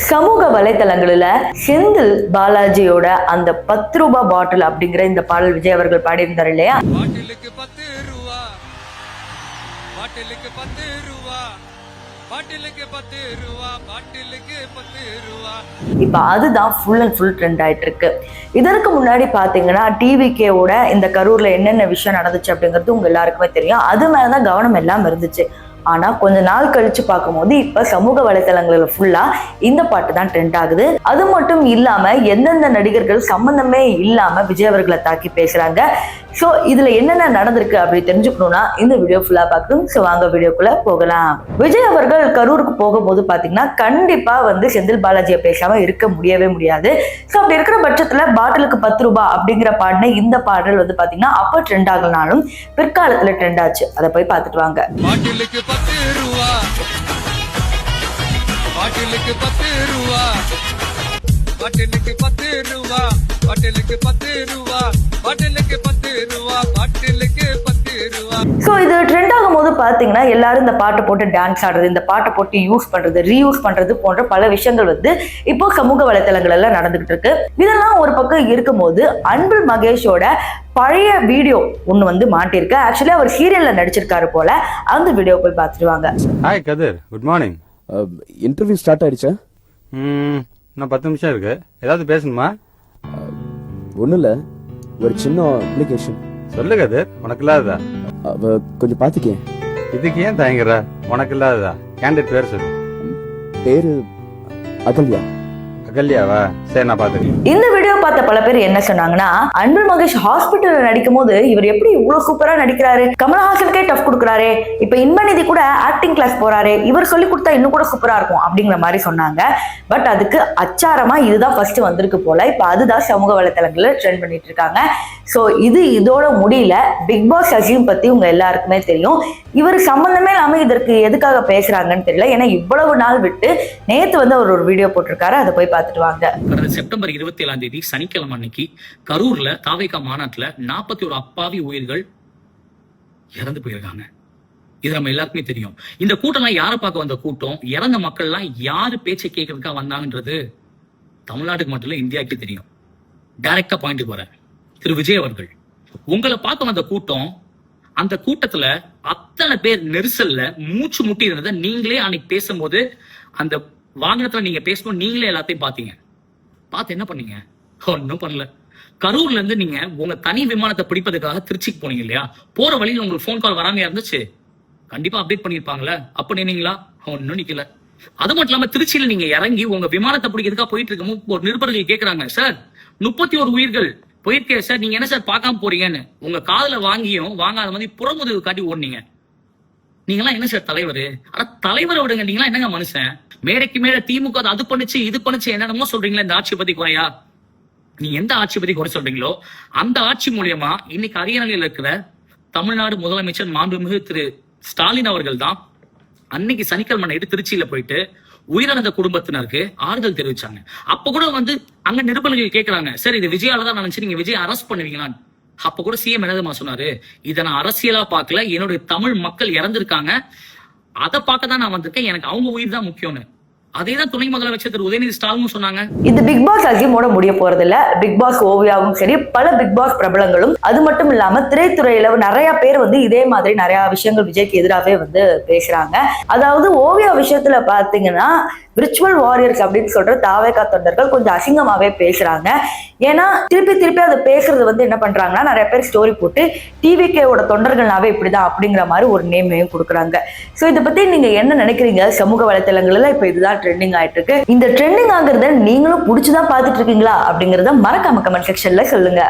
சமூக வலைத்தளங்களில் செந்தில் பாலாஜியோட அந்த 10 ரூபாய் பாட்டில் அப்படிங்கிற இந்த பாடல் விஜய் அவர்கள் பாடியிருந்தார் இல்லையா? பாட்டிலுக்கு 10 ரூபா, பாட்டிலுக்கு 10 ரூபா, பாட்டிலுக்கு 10 ரூபா, பாட்டிலுக்கு 10 ரூபா. இப்ப அதுதான் ஃபுல் அண்ட் ஃபுல் ட்ரெண்ட் ஆயிட்டு இருக்கு. இதற்கு முன்னாடி பாத்தீங்கன்னா டிவிகேவோட இந்த கரூர்ல என்னென்ன விஷயம் நடந்துச்சு அப்படிங்கிறது உங்க எல்லாருக்குமே தெரியும். அது மேலதான் கவனம் எல்லாம் இருந்துச்சு. ஆனா கொஞ்ச நாள் கழிச்சு பார்க்கும்போது இப்ப சமூக வலைத்தளங்களில் ஃபுல்லா இந்த பாட்டு தான் ட்ரெண்ட் ஆகுது. அது மட்டும் இல்லாம எந்தெந்த நடிகர்கள் சம்பந்தமே இல்லாம விஜய் அவர்களை தாக்கி பேசுறாங்க. ஸோ இதுல என்னென்ன நடந்திருக்கு அப்படி தெரிஞ்சுக்கணும்னா இந்த வீடியோ ஃபுல்லா பார்க்கணும். ஸோ வாங்க வீடியோக்குள்ள போகலாம். விஜய் அவர்கள் கரூருக்கு போகும்போது பாத்தீங்கன்னா கண்டிப்பா செந்தில் பாலாஜியை பேசாம இருக்க முடியவே முடியாது. ஸோ அப்படி இருக்கிற பட்சத்துல பாட்டிலுக்கு 10 ரூபாய் அப்படிங்கிற பாடின இந்த பாடல் பாத்தீங்கன்னா அப்ப ட்ரெண்ட் ஆகலனாலும் பிற்காலத்துல ட்ரெண்ட் ஆச்சு. அதை போய் பார்த்துட்டு வாங்க. பாட்டிலுக்கு 10 ரூபா, பாட்டிலுக்கு 10 ரூபா, பாட்டிலுக்கு 10 ரூபா, பாட்டிலுக்கு 10 ரூபா, பாட்டிலுக்கு 10 ரூபா, பாட்டிலுக்கு 10 ரூபா. ஸோ இது ட்ரெண்ட் ஆகும்போது பார்த்தீங்கன்னா எல்லாரும் இந்த பாட்டை போட்டு டான்ஸ் ஆடுறது, இந்த பாட்டை போட்டு யூஸ் பண்றது, ரீயூஸ் பண்றது போன்ற பல விஷயங்கள் இப்போ சமூக வலைத்தளங்கள் எல்லாம் நடந்துகிட்டு இருக்கு. இதெல்லாம் ஒரு பக்கம் இருக்கும்போது அன்பில் மகேஷோட பழைய வீடியோ ஒன்று மாட்டிருக்கு. ஆக்சுவலி அவர் சீரியல்ல நடிச்சிருக்காரு போல. அந்த வீடியோ போய் பார்த்துட்டு வாங்க. ஹாய் கதிர், குட் மார்னிங். இன்டர்வியூ ஸ்டார்ட் ஆயிடுச்சா? இன்னும் 10 நிமிஷம் இருக்கு. ஏதாவது பேசணுமா? ஒன்றும் இல்லை, ஒரு சின்ன அப்ளிகேஷன். சொல்லு கதிர், உனக்கு இல்லாததா? கொஞ்சம் பார்த்துக்கேன். இதுக்கு ஏன் தயங்குற? உனக்கு இல்லாததா? கேண்டிடேட் பேர் சொல்லு. பேரு அகல்யா. அகல்யாவா? சரி, நான் பாத்துக்கிறேன். இந்த வீடியோ பார்த்த பல பேர் என்ன சொன்னாங்கன்னா, அன்பில் மகேஷ் ஹாஸ்பிட்டல்ல நடிக்கும் போது இவர் எப்படி இவ்வளவு சூப்பரா நடிக்கிறாரு, கமலஹாசனுக்கே டஃப் கொடுக்குறாரு, இப்ப இன்பநிதி கூட ஆக்டிங் கிளாஸ் போறாரு, இவர் சொல்லி கொடுத்தா இன்னும் கூட சூப்பரா இருக்கும் அப்படிங்கிற மாதிரி சொன்னாங்க. பட் அதுக்கு அச்சாரமா இதுதான் ஃபர்ஸ்ட் வந்திருக்கு போல. இப்ப அதுதான் சமூக வலைத்தளங்கள்ல ட்ரெண்ட் பண்ணிட்டு இருக்காங்க. சோ இதோட முடியல. பிக் பாஸ் அசீம் பத்தி உங்க எல்லாருக்குமே தெரியும். இவர் சம்பந்தமே இல்லாம இதற்கு எதுக்காக பேசுறாங்கன்னு தெரியல. ஏன்னா இவ்வளவு நாள் விட்டு நேத்து அவர் ஒரு வீடியோ போட்டிருக்காரு. அதை போய் பார்த்துட்டு வாங்க. கடந்த செப்டம்பர் 27 சனிக்கிழமை அன்னைக்கு கரூர்ல தாவேகா மாநாட்டுல 41 அப்பாவி உயிர்கள் இறந்து போயிருக்காங்க. இது நம்ம எல்லாருக்குமே தெரியும். இந்த கூட்டம்லாம் யாரை பார்க்க வந்த கூட்டம், இறந்த மக்கள் எல்லாம் யாரு பேச்சை கேட்கறதுக்காக வந்தாங்கன்றது தமிழ்நாட்டுக்கு மட்டும் இல்ல, இந்தியாவுக்கே தெரியும். டைரக்டா பாயிண்ட் வரேன். திரு விஜய் அவர்கள், உங்களை பார்க்க வந்த கூட்டம், அந்த கூட்டத்துல அத்தனை பேர் நெரிசல்ல மூச்சு முட்டி இருந்ததை நீங்களே அன்னைக்கு பேசும்போது, அந்த வாகனத்துல நீங்க பேசணும், நீங்களே எல்லாத்தையும் பாத்தீங்க. பார்த்து என்ன பண்ணீங்க? ஒன்னும் பண்ணல. கரூர்ல இருந்து நீங்க உங்க தனி விமானத்தை பிடிப்பதற்காக திருச்சிக்கு போனீங்க இல்லையா? போற வழியில உங்களுக்கு போன் கால் வராம இருந்துச்சு. கண்டிப்பா அப்டேட் பண்ணிருப்பாங்களே. அப்ப நின்னீங்களா? ஒன்னும் நிக்கல. அது மட்டும் இல்லாம திருச்சியில நீங்க இறங்கி உங்க விமானத்தை பிடிக்கிறதுக்காக போயிட்டு இருக்கும் ஒரு நிருபர்கள் கேக்குறாங்க, சார் 31 உயிர்கள் போயிருக்கே சார், நீங்க என்ன சார் பார்க்காம போறீங்கன்னு. உங்க காதுல வாங்கியும் வாங்காத மாதிரி புறமுதுகு காட்டி ஓடுனீங்க. நீங்களாம் என்ன சார் தலைவர்? ஆனா தலைவரை விடுங்க, நீங்களா என்னங்க மனுஷன்? மேடைக்கு மேல திமுக அது பண்ணுச்சு இது பண்ணுச்சு என்னென்னமோ சொல்றீங்களா இந்த ஆட்சி பத்தி குறையா? நீங்க எந்த ஆட்சி பத்தி குறை சொல்றீங்களோ அந்த ஆட்சி மூலியமா இன்னைக்கு அரியணையில் இருக்கிற தமிழ்நாடு முதலமைச்சர் மாண்புமிகு திரு ஸ்டாலின் அவர்கள் தான் அன்னைக்கு சனிக்கிழமை நைட்டு திருச்சியில போயிட்டு உயிரிழந்த குடும்பத்தினருக்கு ஆறுதல் தெரிவிச்சாங்க. அப்ப கூட அங்க நிருபர்கள் கேட்கிறாங்க, சார் இது விஜயால தான் நினைச்சு நீங்க விஜய் அரெஸ்ட் பண்ணுவீங்களான்னு. அப்ப கூட சிஎம் என்னதுமா சொன்னாரு, இதை நான் அரசியலா பார்க்கல, என்னுடைய தமிழ் மக்கள் இறந்திருக்காங்க, அதை பார்க்க தான் நான் வந்திருக்கேன், எனக்கு அவங்க உயிர் தான் முக்கியம்னு. அதேதான் துணை முதலமைச்சர் திரு உதயநிதி ஸ்டாலின் சொன்னாங்க. இது பிக் பாஸ் அசீமோட முடிய போறது இல்ல. பிக் பாஸ் ஓவியாவும் சரி, பல பிக் பாஸ் பிரபலங்களும், அது மட்டும் இல்லாம திரைத்துறையில நிறைய பேர் இதே மாதிரி நிறைய விஷயங்கள் விஜய்க்கு எதிராகவே பேசுறாங்க. அதாவது ஓவியா விஷயத்துல பாத்தீங்கன்னா விர்ச்சுவல் வாரியர்ஸ் அப்படின்னு சொல்ற தாவேகா தொண்டர்கள் கொஞ்சம் அசிங்கமாவே பேசுறாங்க. ஏன்னா திருப்பி அதை பேசுறது என்ன பண்றாங்கன்னா, நிறைய பேர் ஸ்டோரி போட்டு டிவிகேவோட தொண்டர்கள்னாவே இப்படிதான் அப்படிங்கிற மாதிரி ஒரு நேமையும் கொடுக்குறாங்க. சோ இதை பத்தி நீங்க என்ன நினைக்கிறீங்க? சமூக வலைத்தளங்கள்ல இப்ப இதுதான் ட்ரெண்டிங் ஆயிட்டு இருக்கு. இந்த ட்ரெண்டிங் ஆகுறத நீங்களும் புடிச்சுதான் பாத்துட்டு இருக்கீங்களா அப்படிங்கறத மறக்காம கமெண்ட் செக்ஷன்ல சொல்லுங்க.